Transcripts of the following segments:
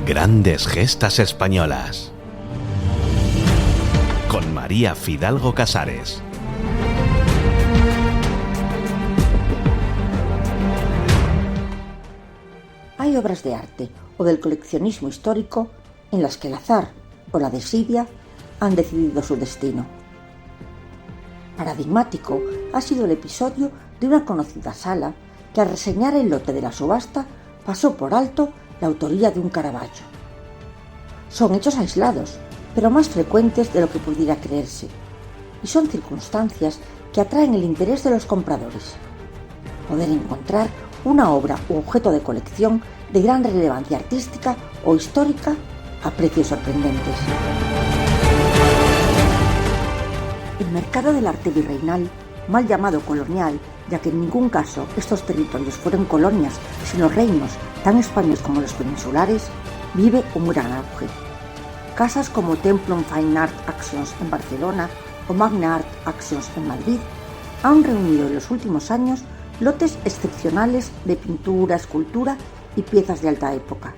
Grandes gestas españolas. Con María Fidalgo Casares. Hay obras de arte o del coleccionismo histórico en las que el azar o la desidia han decidido su destino. Paradigmático ha sido el episodio de una conocida sala que al reseñar el lote de la subasta pasó por alto la autoría de un Caravaggio. Son hechos aislados, pero más frecuentes de lo que pudiera creerse, y son circunstancias que atraen el interés de los compradores. Poder encontrar una obra u objeto de colección de gran relevancia artística o histórica a precios sorprendentes. El mercado del arte virreinal, mal llamado colonial, ya que en ningún caso estos territorios fueron colonias, sino reinos tan españoles como los peninsulares, vive un gran auge. Casas como Templum Fine Art Actions en Barcelona o Magna Art Actions en Madrid han reunido en los últimos años lotes excepcionales de pintura, escultura y piezas de alta época.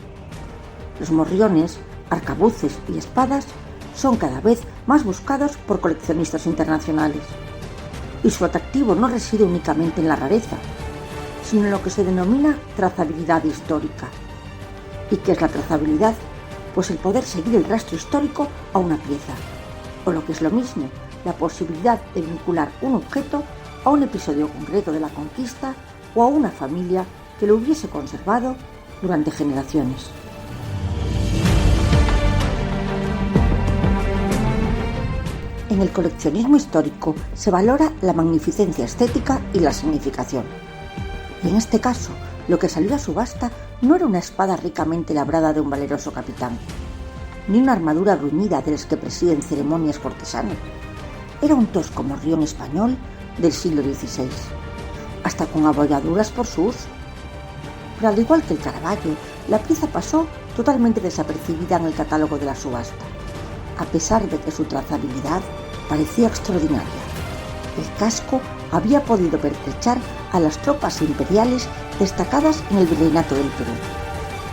Los morriones, arcabuces y espadas son cada vez más buscados por coleccionistas internacionales. Y su atractivo no reside únicamente en la rareza, sino en lo que se denomina trazabilidad histórica. ¿Y qué es la trazabilidad? Pues el poder seguir el rastro histórico a una pieza, o lo que es lo mismo, la posibilidad de vincular un objeto a un episodio concreto de la conquista o a una familia que lo hubiese conservado durante generaciones. En el coleccionismo histórico se valora la magnificencia estética y la significación. Y en este caso, lo que salió a subasta no era una espada ricamente labrada de un valeroso capitán, ni una armadura bruñida de las que presiden ceremonias cortesanas. Era un tosco morrión español del siglo XVI, hasta con abolladuras por su uso. Pero al igual que el Caravaggio, la pieza pasó totalmente desapercibida en el catálogo de la subasta, a pesar de que su trazabilidad parecía extraordinaria. El casco había podido pertrechar a las tropas imperiales destacadas en el virreinato del Perú,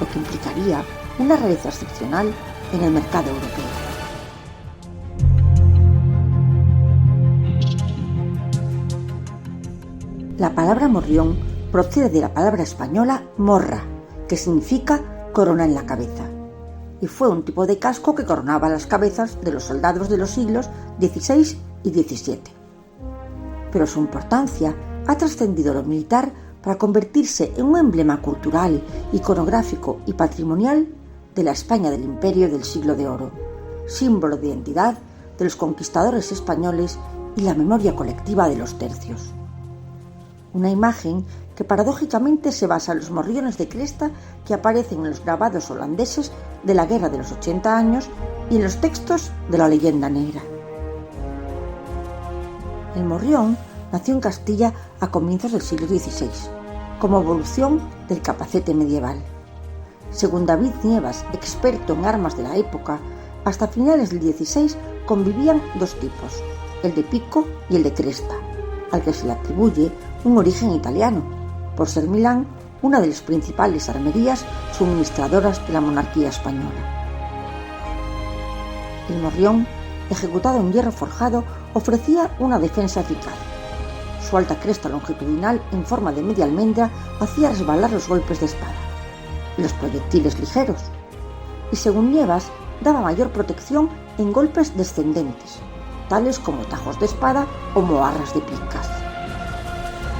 lo que implicaría una rareza excepcional en el mercado europeo. La palabra morrión procede de la palabra española morra, que significa corona en la cabeza, y fue un tipo de casco que coronaba las cabezas de los soldados de los siglos XVI y XVII. Pero su importancia ha trascendido lo militar para convertirse en un emblema cultural, iconográfico y patrimonial de la España del Imperio del Siglo de Oro, símbolo de identidad de los conquistadores españoles y la memoria colectiva de los tercios. Una imagen que paradójicamente se basa en los morriones de cresta que aparecen en los grabados holandeses de la Guerra de los 80 años y en los textos de la Leyenda Negra. El morrión nació en Castilla a comienzos del siglo XVI, como evolución del capacete medieval. Según David Nievas, experto en armas de la época, hasta finales del XVI convivían dos tipos, el de pico y el de cresta, al que se le atribuye un origen italiano, por ser Milán una de las principales armerías suministradoras de la monarquía española. El morrión, ejecutado en hierro forjado, ofrecía una defensa eficaz. Su alta cresta longitudinal en forma de media almendra hacía resbalar los golpes de espada, los proyectiles ligeros, y según Nievas daba mayor protección en golpes descendentes, tales como tajos de espada o moharras de picas.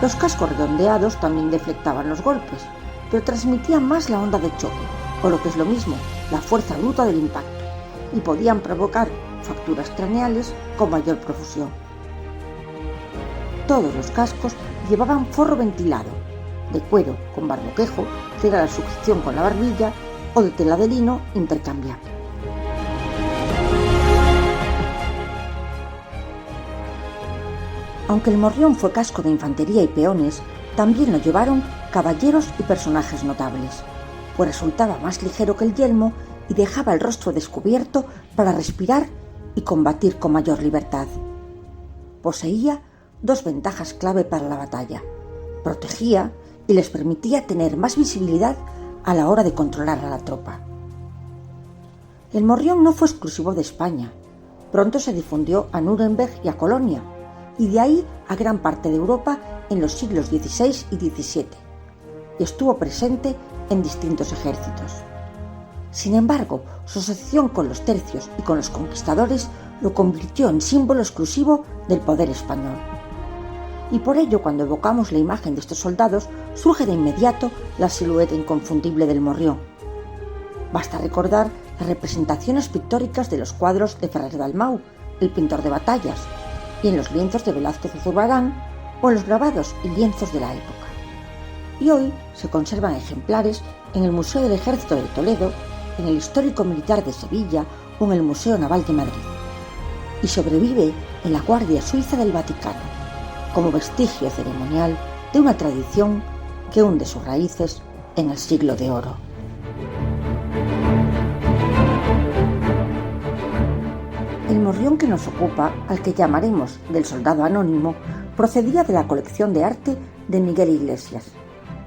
Los cascos redondeados también deflectaban los golpes, pero transmitían más la onda de choque, o lo que es lo mismo, la fuerza bruta del impacto, y podían provocar fracturas craneales con mayor profusión. Todos los cascos llevaban forro ventilado, de cuero con barboquejo, que era la sujeción con la barbilla, o de tela de lino intercambiable. Aunque el morrión fue casco de infantería y peones, también lo llevaron caballeros y personajes notables, pues resultaba más ligero que el yelmo y dejaba el rostro descubierto para respirar y combatir con mayor libertad. Poseía dos ventajas clave para la batalla: protegía y les permitía tener más visibilidad a la hora de controlar a la tropa. El morrión no fue exclusivo de España. Pronto se difundió a Nuremberg y a Colonia, y de ahí a gran parte de Europa en los siglos XVI y XVII, y estuvo presente en distintos ejércitos. Sin embargo, su asociación con los tercios y con los conquistadores lo convirtió en símbolo exclusivo del poder español. Y por ello, cuando evocamos la imagen de estos soldados, surge de inmediato la silueta inconfundible del morrión. Basta recordar las representaciones pictóricas de los cuadros de Ferrer Dalmau, el pintor de batallas, y en los lienzos de Velázquez de Zurbarán, o en los grabados y lienzos de la época. Y hoy se conservan ejemplares en el Museo del Ejército de Toledo, en el Histórico Militar de Sevilla o en el Museo Naval de Madrid. Y sobrevive en la Guardia Suiza del Vaticano, como vestigio ceremonial de una tradición que hunde sus raíces en el Siglo de Oro. El morrión que nos ocupa, al que llamaremos del soldado anónimo, procedía de la colección de arte de Miguel Iglesias,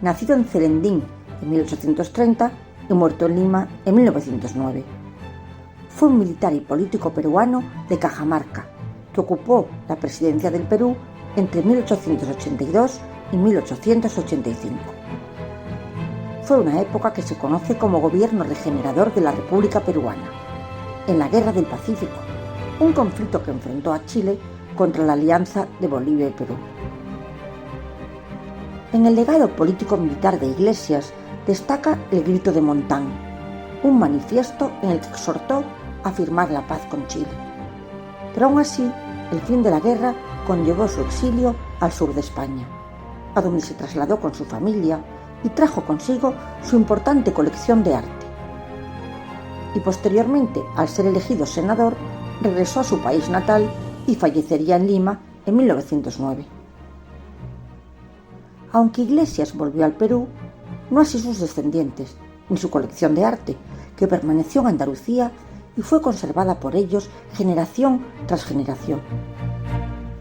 nacido en Cerendín en 1830 y muerto en Lima en 1909. Fue un militar y político peruano de Cajamarca, que ocupó la presidencia del Perú entre 1882 y 1885. Fue una época que se conoce como Gobierno Regenerador de la República Peruana, en la Guerra del Pacífico, un conflicto que enfrentó a Chile contra la alianza de Bolivia y Perú. En el legado político-militar de Iglesias destaca el Grito de Montán, un manifiesto en el que exhortó a firmar la paz con Chile. Pero aún así, el fin de la guerra conllevó su exilio al sur de España, a donde se trasladó con su familia y trajo consigo su importante colección de arte. Y posteriormente, al ser elegido senador, regresó a su país natal y fallecería en Lima en 1909. Aunque Iglesias volvió al Perú, no así sus descendientes, ni su colección de arte, que permaneció en Andalucía y fue conservada por ellos generación tras generación.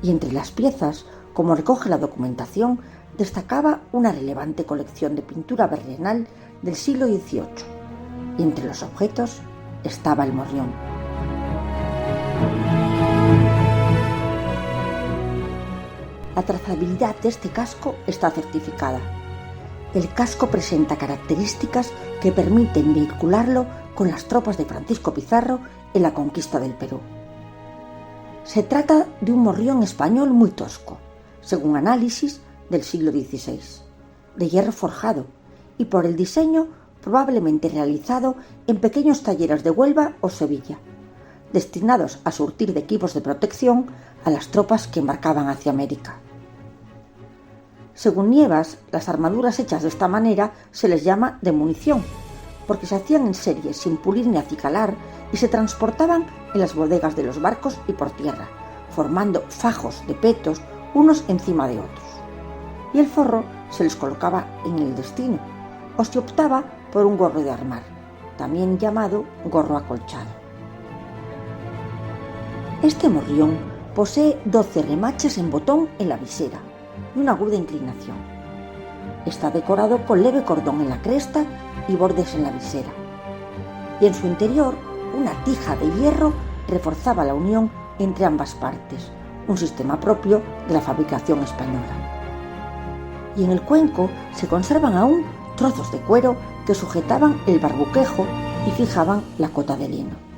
Y entre las piezas, como recoge la documentación, destacaba una relevante colección de pintura berrenal del siglo XVIII, y entre los objetos estaba el morrión. La trazabilidad de este casco está certificada. El casco presenta características que permiten vincularlo con las tropas de Francisco Pizarro en la conquista del Perú. Se trata de un morrión español muy tosco, según análisis del siglo XVI, de hierro forjado y por el diseño probablemente realizado en pequeños talleres de Huelva o Sevilla, destinados a surtir de equipos de protección a las tropas que embarcaban hacia América. Según Nievas, las armaduras hechas de esta manera se les llama de munición, porque se hacían en serie sin pulir ni acicalar y se transportaban en las bodegas de los barcos y por tierra, formando fajos de petos unos encima de otros. Y el forro se les colocaba en el destino, o se optaba por un gorro de armar, también llamado gorro acolchado. Este morrión posee 12 remaches en botón en la visera y una aguda inclinación. Está decorado con leve cordón en la cresta y bordes en la visera. Y en su interior, una tija de hierro reforzaba la unión entre ambas partes, un sistema propio de la fabricación española. Y en el cuenco se conservan aún trozos de cuero que sujetaban el barbuquejo y fijaban la cota de lino.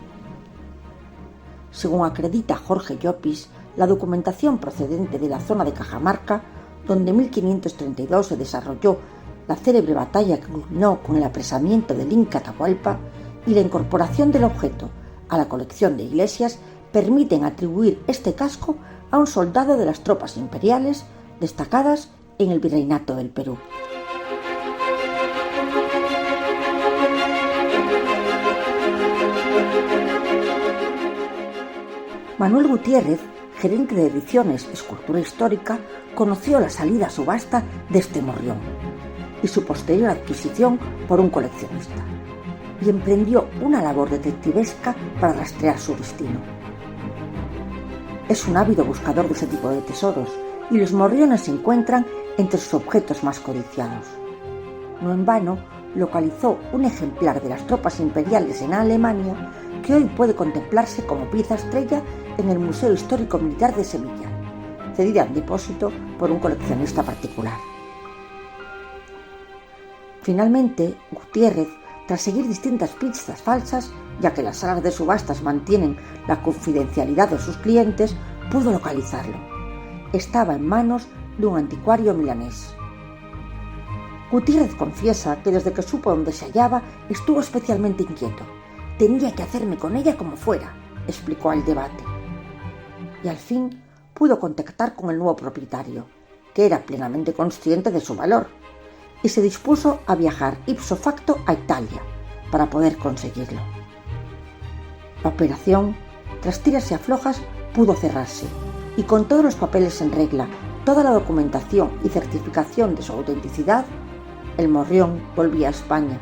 Según acredita Jorge Llopis, la documentación procedente de la zona de Cajamarca, donde en 1532 se desarrolló la célebre batalla que culminó con el apresamiento del Inca Atahualpa y la incorporación del objeto a la colección de Iglesias, permiten atribuir este casco a un soldado de las tropas imperiales destacadas en el Virreinato del Perú. Manuel Gutiérrez, gerente de ediciones Escultura Histórica, conoció la salida a subasta de este morrión y su posterior adquisición por un coleccionista, y emprendió una labor detectivesca para rastrear su destino. Es un ávido buscador de ese tipo de tesoros, y los morriones se encuentran entre sus objetos más codiciados. No en vano, localizó un ejemplar de las tropas imperiales en Alemania que hoy puede contemplarse como pieza estrella en el Museo Histórico Militar de Sevilla, cedida en depósito por un coleccionista particular. Finalmente, Gutiérrez, tras seguir distintas pistas falsas, ya que las salas de subastas mantienen la confidencialidad de sus clientes, pudo localizarlo. Estaba en manos de un anticuario milanés. Gutiérrez confiesa que desde que supo dónde se hallaba estuvo especialmente inquieto. Tenía que hacerme con ella como fuera, explicó al debate. Y al fin pudo contactar con el nuevo propietario, que era plenamente consciente de su valor, y se dispuso a viajar ipso facto a Italia para poder conseguirlo. La operación, tras tiras y aflojas, pudo cerrarse, y con todos los papeles en regla, toda la documentación y certificación de su autenticidad, el morrión volvía a España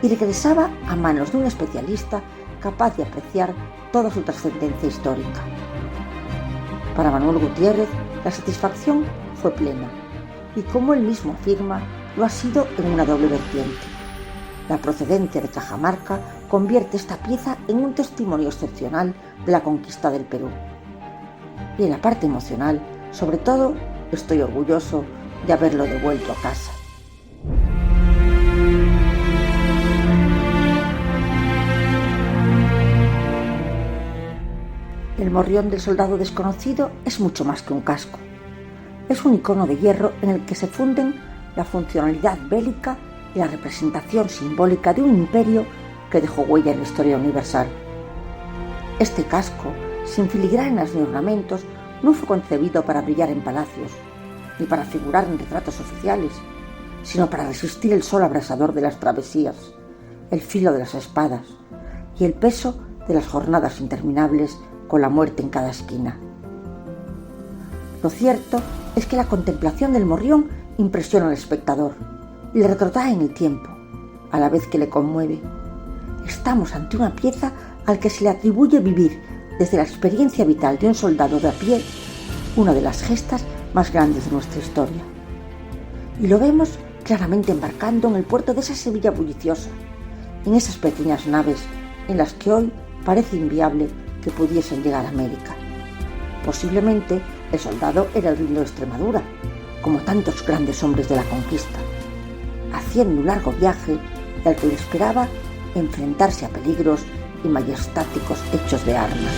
y regresaba a manos de un especialista capaz de apreciar toda su trascendencia histórica. Para Manuel Gutiérrez, la satisfacción fue plena, y como él mismo afirma, lo ha sido en una doble vertiente. La procedencia de Cajamarca convierte esta pieza en un testimonio excepcional de la conquista del Perú. Y en la parte emocional, sobre todo, estoy orgulloso de haberlo devuelto a casa. El morrión del soldado desconocido es mucho más que un casco. Es un icono de hierro en el que se funden la funcionalidad bélica y la representación simbólica de un imperio que dejó huella en la historia universal. Este casco, sin filigranas ni ornamentos, no fue concebido para brillar en palacios, ni para figurar en retratos oficiales, sino para resistir el sol abrasador de las travesías, el filo de las espadas y el peso de las jornadas interminables con la muerte en cada esquina. Lo cierto es que la contemplación del morrión impresiona al espectador y le retrotrae en el tiempo, a la vez que le conmueve. Estamos ante una pieza al que se le atribuye vivir, desde la experiencia vital de un soldado de a pie, una de las gestas más grandes de nuestra historia. Y lo vemos claramente embarcando en el puerto de esa Sevilla bulliciosa, en esas pequeñas naves en las que hoy parece inviable que pudiesen llegar a América. Posiblemente el soldado era el Lindo de Extremadura, como tantos grandes hombres de la conquista, haciendo un largo viaje y al que le esperaba enfrentarse a peligros y majestáticos hechos de armas.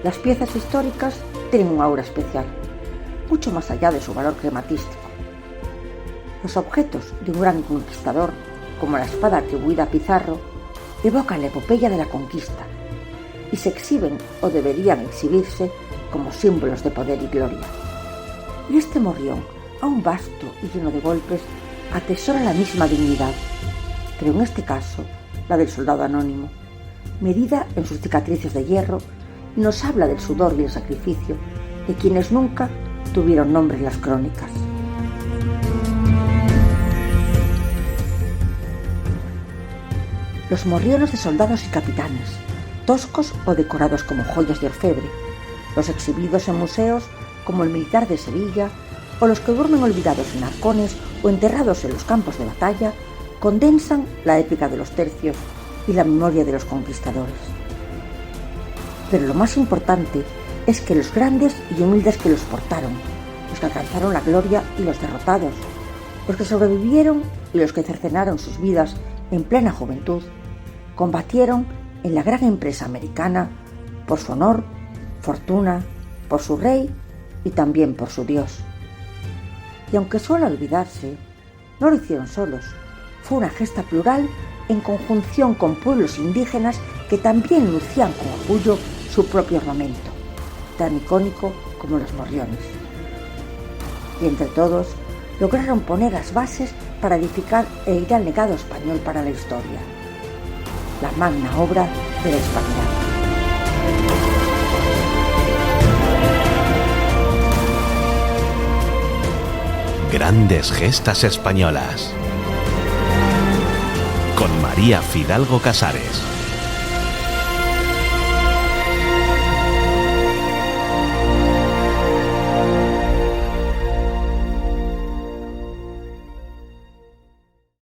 Las piezas históricas tienen un aura especial, mucho más allá de su valor crematístico. Los objetos de un gran conquistador, como la espada atribuida a Pizarro, evocan la epopeya de la conquista y se exhiben o deberían exhibirse como símbolos de poder y gloria. Y este morrión, aún vasto y lleno de golpes, atesora la misma dignidad, pero en este caso la del soldado anónimo, medida en sus cicatrices de hierro, y nos habla del sudor y el sacrificio de quienes nunca tuvieron nombre en las crónicas. Los morriones de soldados y capitanes, toscos o decorados como joyas de orfebre, los exhibidos en museos como el Militar de Sevilla, o los que duermen olvidados en arcones o enterrados en los campos de batalla, condensan la épica de los tercios y la memoria de los conquistadores. Pero lo más importante es que los grandes y humildes que los portaron, los que alcanzaron la gloria y los derrotados, los que sobrevivieron y los que cercenaron sus vidas en plena juventud, combatieron en la gran empresa americana por su honor, fortuna, por su rey y también por su Dios. Y aunque suele olvidarse, no lo hicieron solos. Fue una gesta plural en conjunción con pueblos indígenas que también lucían con orgullo su propio armamento, tan icónico como los morriones. Y entre todos lograron poner las bases para edificar el gran legado español para la historia, la magna obra de la hispanidad. Grandes gestas españolas. Con María Fidalgo Casares.